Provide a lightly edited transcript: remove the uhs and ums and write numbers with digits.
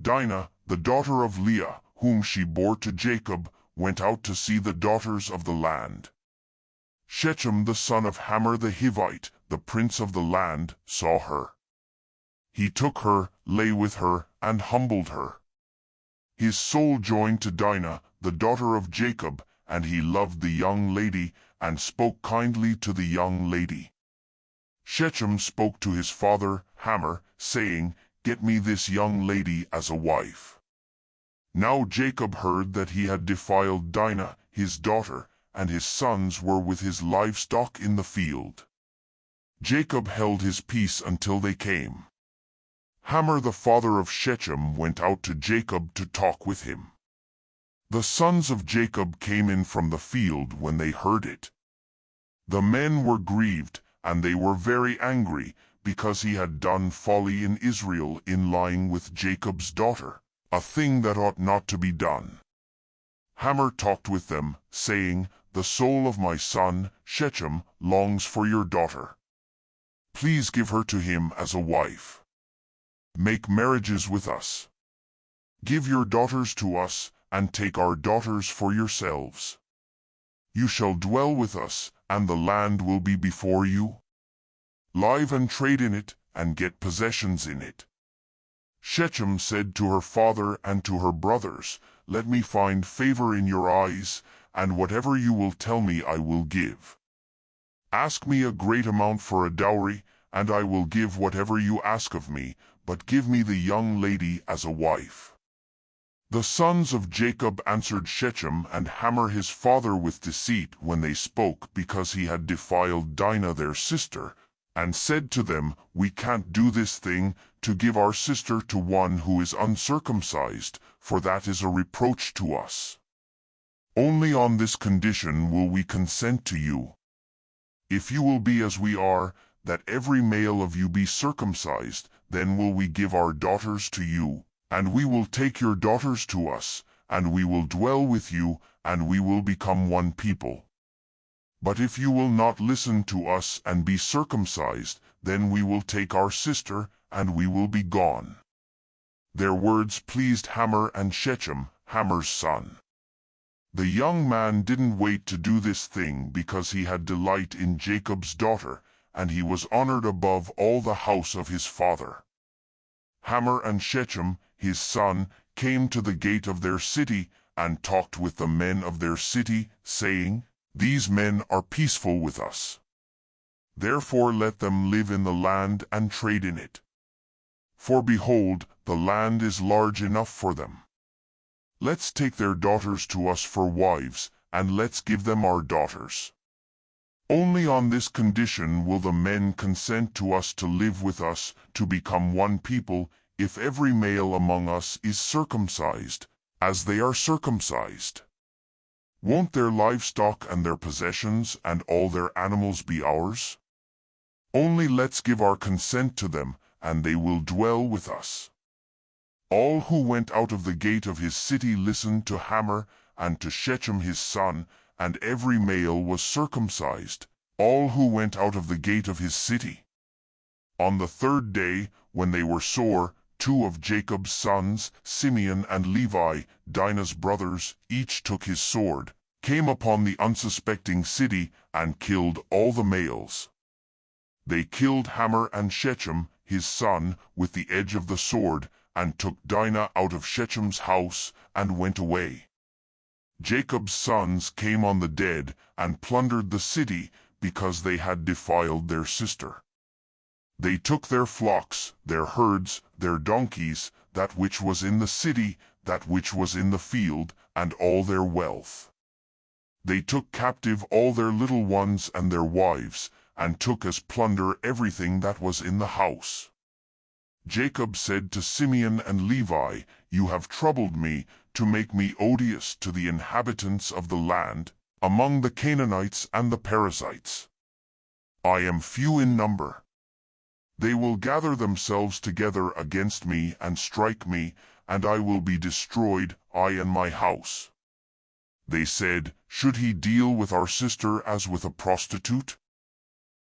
Dinah, the daughter of Leah, whom she bore to Jacob, went out to see the daughters of the land. Shechem the son of Hamor the Hivite, the prince of the land, saw her. He took her, lay with her, and humbled her. His soul joined to Dinah, the daughter of Jacob, and he loved the young lady, and spoke kindly to the young lady. Shechem spoke to his father, Hamor, saying, "Get me this young lady as a wife." Now Jacob heard that he had defiled Dinah, his daughter, and his sons were with his livestock in the field. Jacob held his peace until they came. Hamor the father of Shechem went out to Jacob to talk with him. The sons of Jacob came in from the field when they heard it. The men were grieved, and they were very angry, because he had done folly in Israel in lying with Jacob's daughter, a thing that ought not to be done. Hamor talked with them, saying, "The soul of my son, Shechem, longs for your daughter. Please give her to him as a wife. Make marriages with us. Give your daughters to us, and take our daughters for yourselves. You shall dwell with us, and the land will be before you. Live and trade in it, and get possessions in it." Shechem said to her father and to her brothers, "Let me find favor in your eyes, and whatever you will tell me I will give. Ask me a great amount for a dowry, and I will give whatever you ask of me, but give me the young lady as a wife." The sons of Jacob answered Shechem and Hamor his father with deceit when they spoke, because he had defiled Dinah their sister, and said to them, "We can't do this thing, to give our sister to one who is uncircumcised, for that is a reproach to us. Only on this condition will we consent to you. If you will be as we are, that every male of you be circumcised, then will we give our daughters to you, and we will take your daughters to us, and we will dwell with you, and we will become one people. But if you will not listen to us and be circumcised, then we will take our sister, and we will be gone." Their words pleased Hamor and Shechem, Hamor's son. The young man didn't wait to do this thing because he had delight in Jacob's daughter, and he was honored above all the house of his father. Hamor and Shechem, his son, came to the gate of their city, and talked with the men of their city, saying, "These men are peaceful with us. Therefore let them live in the land and trade in it. For behold, the land is large enough for them. Let's take their daughters to us for wives, and let's give them our daughters. Only on this condition will the men consent to us to live with us, to become one people, if every male among us is circumcised, as they are circumcised. Won't their livestock and their possessions and all their animals be ours? Only let's give our consent to them, and they will dwell with us." All who went out of the gate of his city listened to Hamor and to Shechem his son, and every male was circumcised, all who went out of the gate of his city. On the third day, when they were sore, 2 of Jacob's sons, Simeon and Levi, Dinah's brothers, each took his sword, came upon the unsuspecting city, and killed all the males. They killed Hamor and Shechem, his son, with the edge of the sword, and took Dinah out of Shechem's house, and went away. Jacob's sons came on the dead, and plundered the city, because they had defiled their sister. They took their flocks, their herds, their donkeys, that which was in the city, that which was in the field, and all their wealth. They took captive all their little ones and their wives, and took as plunder everything that was in the house. Jacob said to Simeon and Levi, "You have troubled me, to make me odious to the inhabitants of the land, among the Canaanites and the Perizzites. I am few in number. They will gather themselves together against me and strike me, and I will be destroyed, I and my house." They said, "Should he deal with our sister as with a prostitute?"